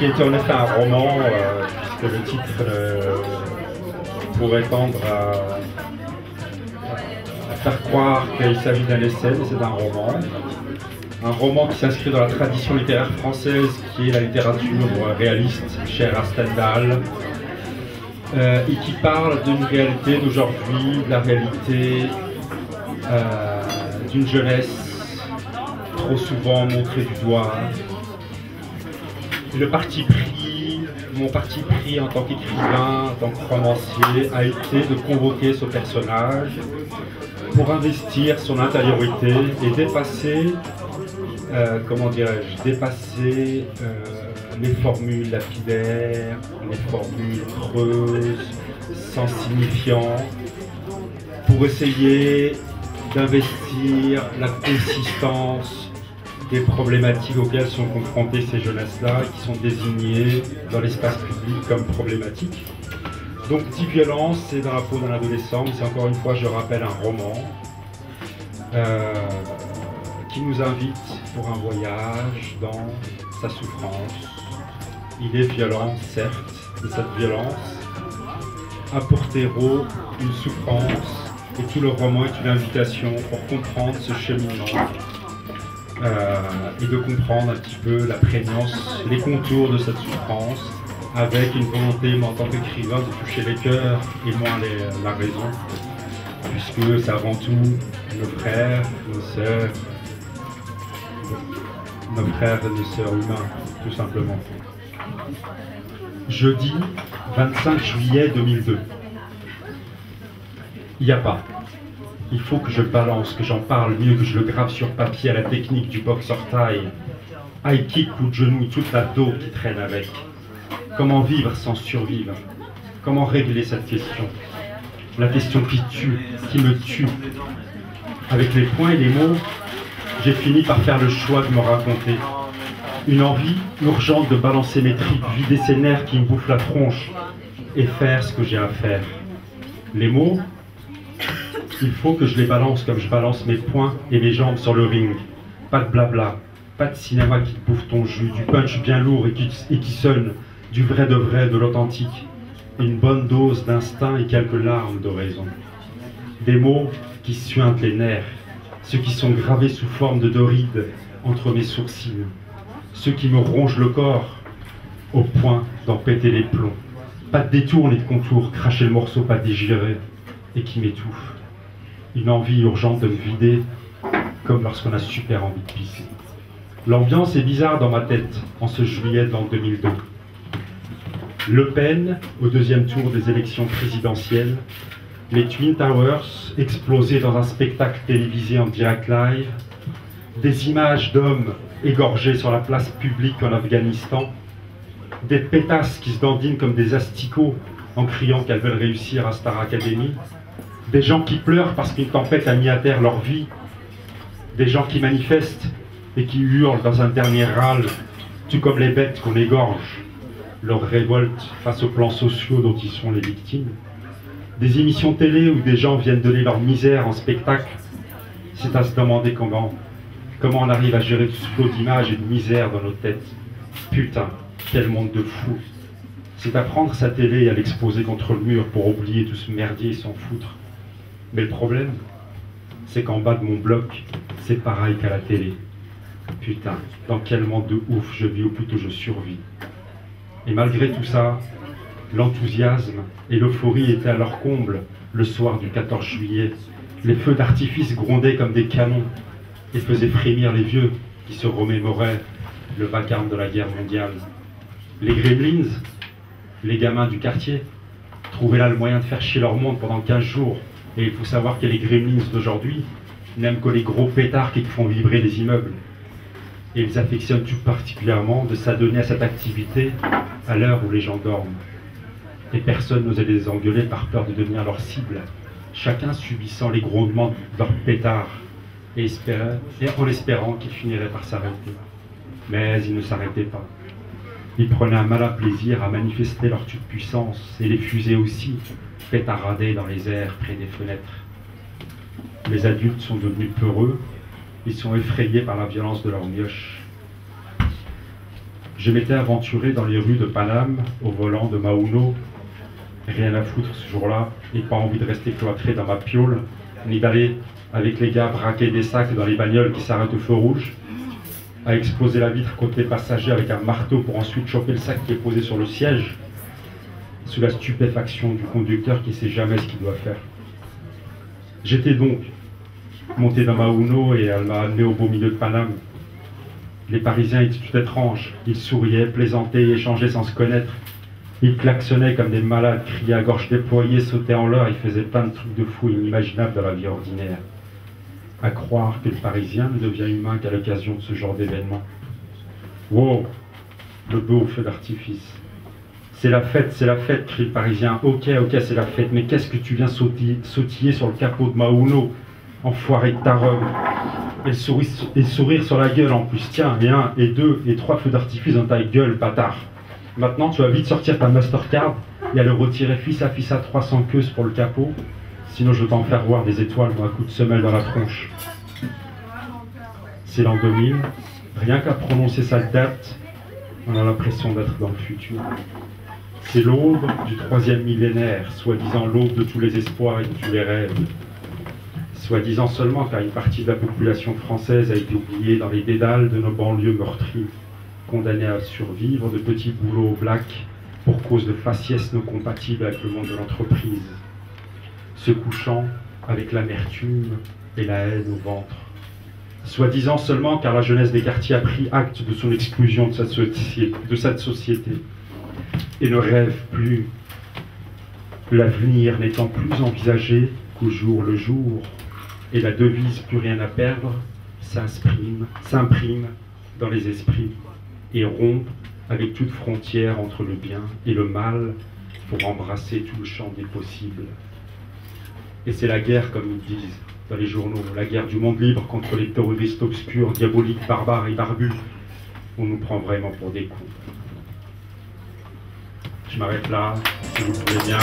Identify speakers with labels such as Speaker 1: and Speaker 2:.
Speaker 1: qui était en effet un roman, puisque le titre pourrait tendre à faire croire qu'il s'agit d'un essai, mais c'est un roman. Un roman qui s'inscrit dans la tradition littéraire française, qui est la littérature réaliste, chère à Stendhal, et qui parle d'une réalité d'aujourd'hui, de la réalité d'une jeunesse trop souvent montrée du doigt. Mon parti pris en tant qu'écrivain, en tant que romancier, a été de convoquer ce personnage pour investir son intériorité et dépasser, dépasser les formules lapidaires, les formules creuses, sans signifiant, pour essayer d'investir la consistance des problématiques auxquelles sont confrontées ces jeunesses-là, qui sont désignées dans l'espace public comme problématiques. Donc, Petite Violence, c'est dans la peau d'un adolescent, mais c'est encore une fois, je rappelle, un roman qui nous invite pour un voyage dans sa souffrance. Il est violent, certes, mais cette violence a pour terreau une souffrance, et tout le roman est une invitation pour comprendre ce cheminement et de comprendre un petit peu la prégnance, les contours de cette souffrance, avec une volonté, moi, en tant qu'écrivain, de toucher les cœurs et moins la raison, puisque c'est avant tout nos frères, nos sœurs et nos sœurs humains, tout simplement. Jeudi 25 juillet 2002. Il n'y a pas. Il faut que je balance, que j'en parle mieux, que je le grave sur papier à la technique du boxer taille. High kick, coup de genou, toute la dos qui traîne avec. Comment vivre sans survivre? Comment régler cette question? La question qui tue, qui me tue. Avec les points et les mots, j'ai fini par faire le choix de me raconter. Une envie urgente de balancer mes tripes, vider ces nerfs qui me bouffent la tronche et faire ce que j'ai à faire. Les mots, il faut que je les balance comme je balance mes poings et mes jambes sur le ring. Pas de blabla, pas de cinéma qui te bouffe ton jus, du punch bien lourd et qui sonne, du vrai, de l'authentique. Une bonne dose d'instinct et quelques larmes de raison. Des mots qui suintent les nerfs, ceux qui sont gravés sous forme de rides entre mes sourcils, ceux qui me rongent le corps au point d'en péter les plombs. Pas de détour ni de contour, cracher le morceau pas digéré et qui m'étouffe. Une envie urgente de me vider, comme lorsqu'on a super envie de pisser. L'ambiance est bizarre dans ma tête en ce juillet de l'an 2002. Le Pen, au deuxième tour des élections présidentielles, les Twin Towers explosés dans un spectacle télévisé en direct live, des images d'hommes égorgés sur la place publique en Afghanistan, des pétasses qui se dandinent comme des asticots en criant qu'elles veulent réussir à Star Academy, des gens qui pleurent parce qu'une tempête a mis à terre leur vie, des gens qui manifestent et qui hurlent dans un dernier râle, tout comme les bêtes qu'on égorge, leur révolte face aux plans sociaux dont ils sont les victimes, des émissions télé où des gens viennent donner leur misère en spectacle. C'est à se demander comment on arrive à gérer tout ce flot d'images et de misère dans nos têtes. Putain, quel monde de fou. C'est à prendre sa télé et à l'exposer contre le mur pour oublier tout ce merdier et s'en foutre. Mais le problème, c'est qu'en bas de mon bloc, c'est pareil qu'à la télé. Putain, dans quel monde de ouf je vis, ou plutôt je survis. Et malgré tout ça, l'enthousiasme et l'euphorie étaient à leur comble le soir du 14 juillet. Les feux d'artifice grondaient comme des canons et faisaient frémir les vieux qui se remémoraient le vacarme de la guerre mondiale. Les Gremlins, les gamins du quartier, trouvaient là le moyen de faire chier leur monde pendant 15 jours. Et il faut savoir que les Gremlins d'aujourd'hui n'aiment que les gros pétards qui font vibrer les immeubles. Et ils affectionnent tout particulièrement de s'adonner à cette activité à l'heure où les gens dorment. Et personne n'osait les engueuler par peur de devenir leur cible, chacun subissant les grondements de leur pétard et en espérant qu'ils finiraient par s'arrêter. Mais ils ne s'arrêtaient pas. Ils prenaient un malin plaisir à manifester leur toute-puissance, et les fusées aussi pétaradaient dans les airs près des fenêtres. Les adultes sont devenus peureux, ils sont effrayés par la violence de leurs mioches. Je m'étais aventuré dans les rues de Paname, au volant de ma Uno. Rien à foutre ce jour-là, et pas envie de rester cloîtré dans ma piole, ni d'aller avec les gars braquer des sacs dans les bagnoles qui s'arrêtent au feu rouge, à exploser la vitre côté passager avec un marteau pour ensuite choper le sac qui est posé sur le siège, sous la stupéfaction du conducteur qui sait jamais ce qu'il doit faire. J'étais donc monté dans ma Uno et elle m'a amené au beau milieu de Paname. Les Parisiens étaient tout étranges, ils souriaient, plaisantaient et échangeaient sans se connaître. Ils klaxonnaient comme des malades, criaient à gorge déployée, sautaient en l'air, ils faisaient plein de trucs de fous inimaginables dans la vie ordinaire. À croire que le Parisien ne devient humain qu'à l'occasion de ce genre d'événement. Wow, le beau feu d'artifice. C'est la fête, crie le Parisien. Ok, c'est la fête, mais qu'est-ce que tu viens sautiller sur le capot de ma Uno, enfoiré de ta robe. Et sourire sur la gueule en plus. Tiens, et 1, et 2, et 3 feux d'artifice dans ta gueule, bâtard. Maintenant, tu vas vite sortir ta Mastercard et aller retirer fils à 300 queues pour le capot. Sinon, je vais t'en faire voir des étoiles ou un coup de semelle dans la tronche. C'est l'an 2000. Rien qu'à prononcer cette date, on a l'impression d'être dans le futur. C'est l'aube du 3e millénaire, soi-disant l'aube de tous les espoirs et de tous les rêves. Soi-disant seulement car une partie de la population française a été oubliée dans les dédales de nos banlieues meurtries, condamnés à survivre de petits boulots black pour cause de faciès non compatibles avec le monde de l'entreprise, se couchant avec l'amertume et la haine au ventre. Soi-disant seulement car la jeunesse des quartiers a pris acte de son exclusion de cette société et ne rêve plus, l'avenir n'étant plus envisagé qu'au jour le jour, et la devise « plus rien à perdre » s'imprime dans les esprits et rompt avec toute frontière entre le bien et le mal pour embrasser tout le champ des possibles. Et c'est la guerre, comme ils disent dans les journaux, la guerre du monde libre contre les terroristes obscurs, diaboliques, barbares et barbus. On nous prend vraiment pour des cons. Je m'arrête là, si vous voulez bien.